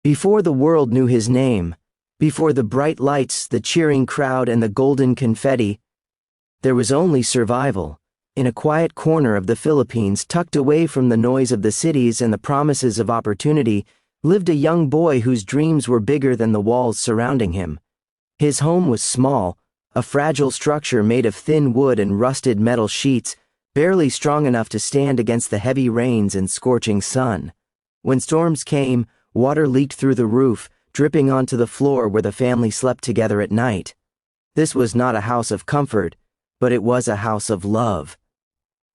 Before the world knew his name, before the bright lights, the cheering crowd, and the golden confetti, there was only survival. In a quiet corner of the Philippines, tucked away from the noise of the cities and the promises of opportunity, lived a young boy whose dreams were bigger than the walls surrounding him. His home was small, a fragile structure made of thin wood and rusted metal sheets, barely strong enough to stand against the heavy rains and scorching sun. When storms came, water leaked through the roof, dripping onto the floor where the family slept together at night. This was not a house of comfort, but it was a house of love.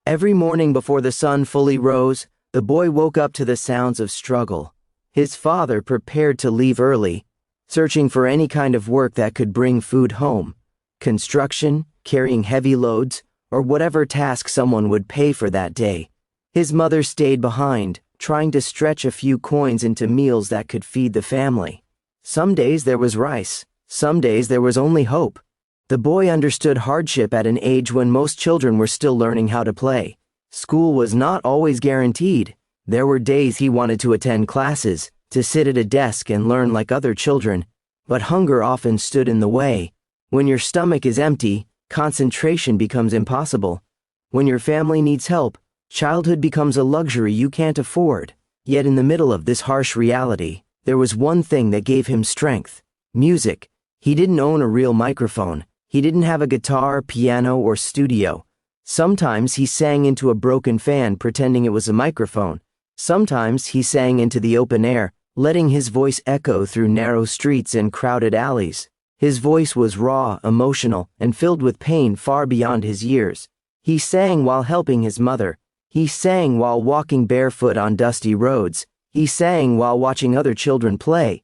Every morning before the sun fully rose, the boy woke up to the sounds of struggle. His father prepared to leave early, searching for any kind of work that could bring food home. Construction, carrying heavy loads, or whatever task someone would pay for that day. His mother stayed behind, trying to stretch a few coins into meals that could feed the family. Some days there was rice, some days there was only hope. The boy understood hardship at an age when most children were still learning how to play. School was not always guaranteed. There were days he wanted to attend classes, to sit at a desk and learn like other children, but hunger often stood in the way. When your stomach is empty, concentration becomes impossible. When your family needs help, childhood becomes a luxury you can't afford. Yet in the middle of this harsh reality, there was one thing that gave him strength: music. He didn't own a real microphone. He didn't have a guitar, piano, or studio. Sometimes he sang into a broken fan pretending it was a microphone. Sometimes he sang into the open air, letting his voice echo through narrow streets and crowded alleys. His voice was raw, emotional, and filled with pain far beyond his years. He sang while helping his mother. He sang while walking barefoot on dusty roads. He sang while watching other children play.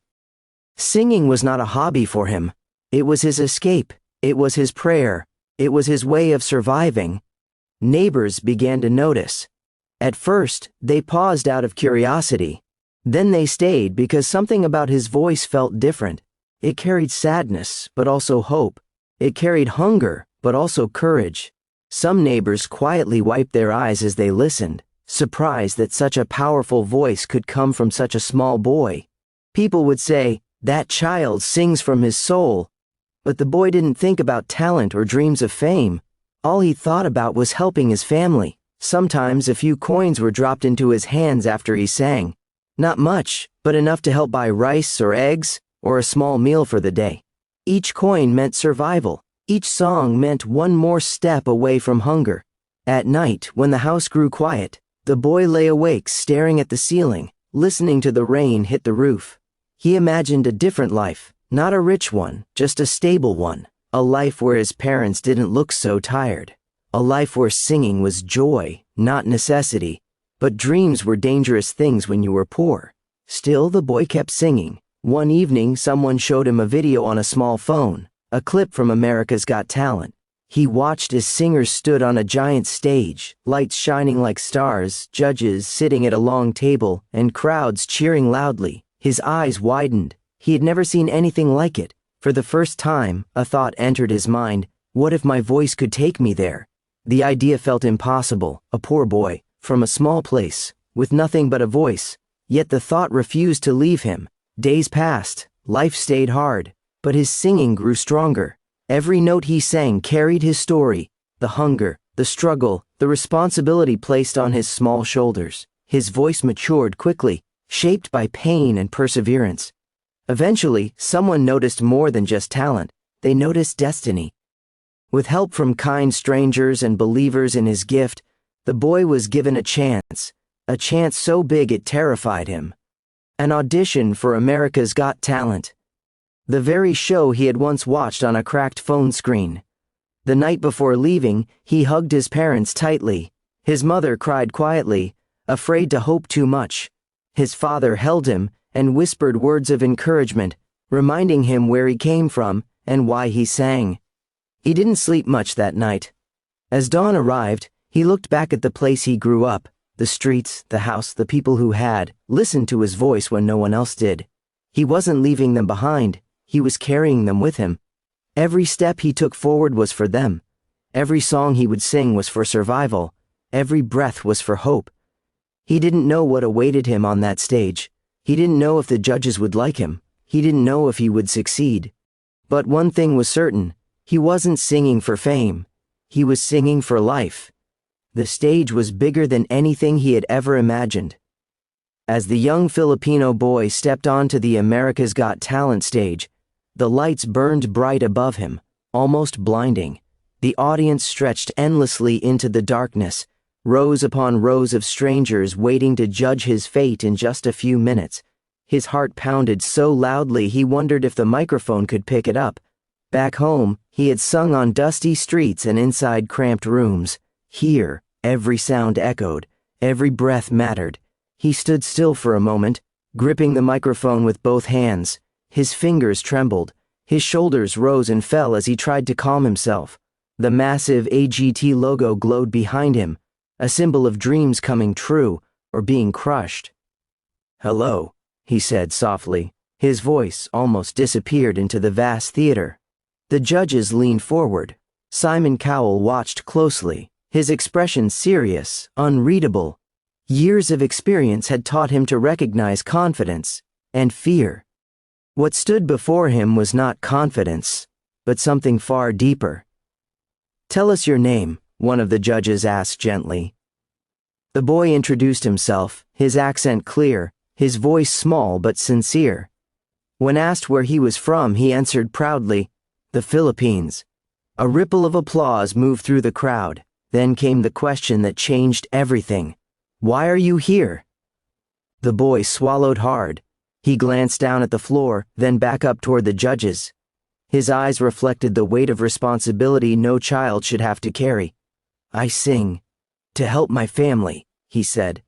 Singing was not a hobby for him. It was his escape. It was his prayer. It was his way of surviving. Neighbors began to notice. At first, they paused out of curiosity. Then they stayed because something about his voice felt different. It carried sadness, but also hope. It carried hunger, but also courage. Some neighbors quietly wiped their eyes as they listened, surprised that such a powerful voice could come from such a small boy. People would say, "That child sings from his soul." But the boy didn't think about talent or dreams of fame. All he thought about was helping his family. Sometimes a few coins were dropped into his hands after he sang. Not much, but enough to help buy rice or eggs, or a small meal for the day. Each coin meant survival. Each song meant one more step away from hunger. At night, when the house grew quiet, the boy lay awake staring at the ceiling, listening to the rain hit the roof. He imagined a different life, not a rich one, just a stable one. A life where his parents didn't look so tired. A life where singing was joy, not necessity. But dreams were dangerous things when you were poor. Still, the boy kept singing. One evening, someone showed him a video on a small phone, a clip from America's Got Talent. He watched as singers stood on a giant stage, lights shining like stars, judges sitting at a long table, and crowds cheering loudly. His eyes widened. He had never seen anything like it. For the first time, a thought entered his mind: what if my voice could take me there? The idea felt impossible. A poor boy, from a small place, with nothing but a voice. Yet the thought refused to leave him. Days passed, life stayed hard, but his singing grew stronger. Every note he sang carried his story, the hunger, the struggle, the responsibility placed on his small shoulders. His voice matured quickly, shaped by pain and perseverance. Eventually, someone noticed more than just talent. They noticed destiny. With help from kind strangers and believers in his gift, the boy was given a chance so big it terrified him. An audition for America's Got Talent. The very show he had once watched on a cracked phone screen. The night before leaving, he hugged his parents tightly. His mother cried quietly, afraid to hope too much. His father held him and whispered words of encouragement, reminding him where he came from and why he sang. He didn't sleep much that night. As dawn arrived, he looked back at the place he grew up, the streets, the house, the people who had listened to his voice when no one else did. He wasn't leaving them behind. He was carrying them with him. Every step he took forward was for them. Every song he would sing was for survival. Every breath was for hope. He didn't know what awaited him on that stage. He didn't know if the judges would like him. He didn't know if he would succeed. But one thing was certain, he wasn't singing for fame. He was singing for life. The stage was bigger than anything he had ever imagined. As the young Filipino boy stepped onto the America's Got Talent stage, the lights burned bright above him, almost blinding. The audience stretched endlessly into the darkness, rows upon rows of strangers waiting to judge his fate in just a few minutes. His heart pounded so loudly he wondered if the microphone could pick it up. Back home, he had sung on dusty streets and inside cramped rooms. Here, every sound echoed, every breath mattered. He stood still for a moment, gripping the microphone with both hands. His fingers trembled. His shoulders rose and fell as he tried to calm himself. The massive AGT logo glowed behind him, a symbol of dreams coming true or being crushed. "Hello," he said softly. His voice almost disappeared into the vast theater. The judges leaned forward. Simon Cowell watched closely, his expression serious, unreadable. Years of experience had taught him to recognize confidence and fear. What stood before him was not confidence, but something far deeper. "Tell us your name," one of the judges asked gently. The boy introduced himself, his accent clear, his voice small but sincere. When asked where he was from, he answered proudly, "The Philippines." A ripple of applause moved through the crowd. Then came the question that changed everything. "Why are you here?" The boy swallowed hard. He glanced down at the floor, then back up toward the judges. His eyes reflected the weight of responsibility no child should have to carry. "I sing to help my family," he said.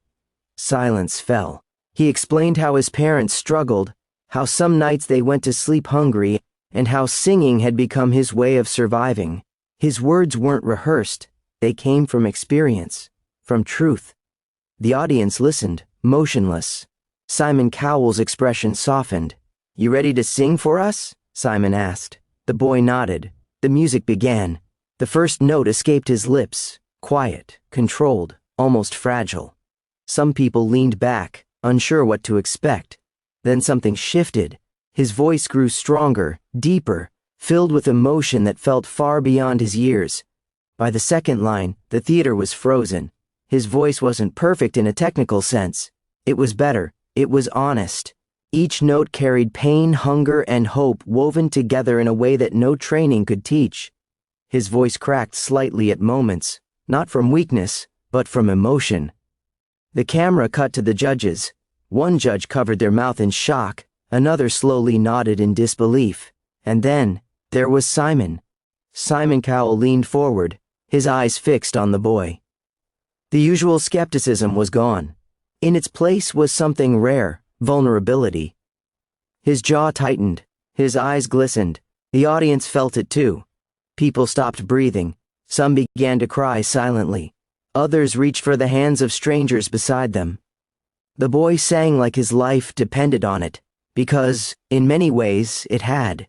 Silence fell. He explained how his parents struggled, how some nights they went to sleep hungry, and how singing had become his way of surviving. His words weren't rehearsed. They came from experience, from truth. The audience listened, motionless. Simon Cowell's expression softened. "You ready to sing for us?" Simon asked. The boy nodded. The music began. The first note escaped his lips, quiet, controlled, almost fragile. Some people leaned back, unsure what to expect. Then something shifted. His voice grew stronger, deeper, filled with emotion that felt far beyond his years. By the second line, the theater was frozen. His voice wasn't perfect in a technical sense. It was better. It was honest. Each note carried pain, hunger, and hope woven together in a way that no training could teach. His voice cracked slightly at moments, not from weakness, but from emotion. The camera cut to the judges. One judge covered their mouth in shock, another slowly nodded in disbelief. And then, there was Simon. Simon Cowell leaned forward, his eyes fixed on the boy. The usual skepticism was gone. In its place was something rare, vulnerability. His jaw tightened, his eyes glistened. The audience felt it too. People stopped breathing. Some began to cry silently. Others reached for the hands of strangers beside them. The boy sang like his life depended on it, because, in many ways, it had.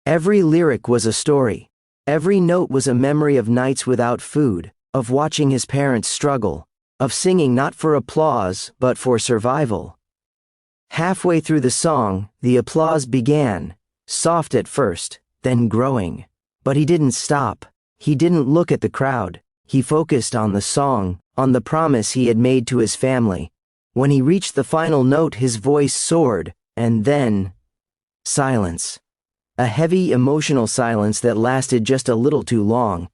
Every lyric was a story. Every note was a memory of nights without food, of watching his parents struggle, of singing not for applause, but for survival. Halfway through the song, the applause began, soft at first, then growing. But he didn't stop. He didn't look at the crowd. He focused on the song, on the promise he had made to his family. When he reached the final note, his voice soared, and then silence. A heavy, emotional silence that lasted just a little too long.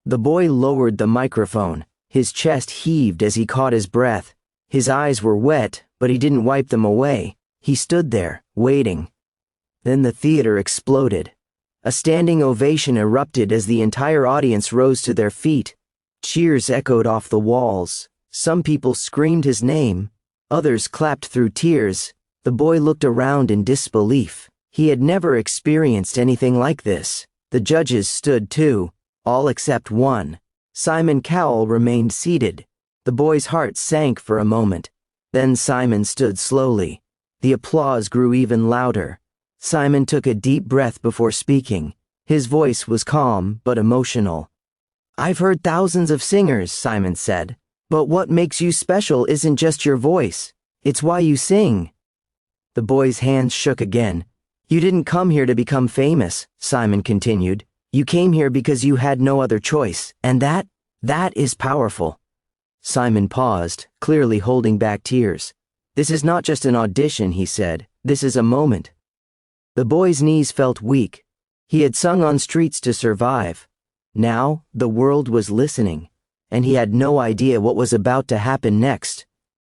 The boy lowered the microphone. His chest heaved as he caught his breath. His eyes were wet, but he didn't wipe them away. He stood there, waiting. Then the theater exploded. A standing ovation erupted as the entire audience rose to their feet. Cheers echoed off the walls. Some people screamed his name. Others clapped through tears. The boy looked around in disbelief. He had never experienced anything like this. The judges stood too, all except one. Simon Cowell remained seated. The boy's heart sank for a moment. Then Simon stood slowly. The applause grew even louder. Simon took a deep breath before speaking. His voice was calm but emotional. "I've heard thousands of singers," Simon said. "But what makes you special isn't just your voice. It's why you sing." The boy's hands shook again. You didn't come here to become famous, Simon continued. You came here because you had no other choice, and that is powerful. Simon paused, clearly holding back tears. This is not just an audition, he said. This is a moment. The boy's knees felt weak. He had sung on streets to survive. Now, the world was listening, and he had no idea what was about to happen next.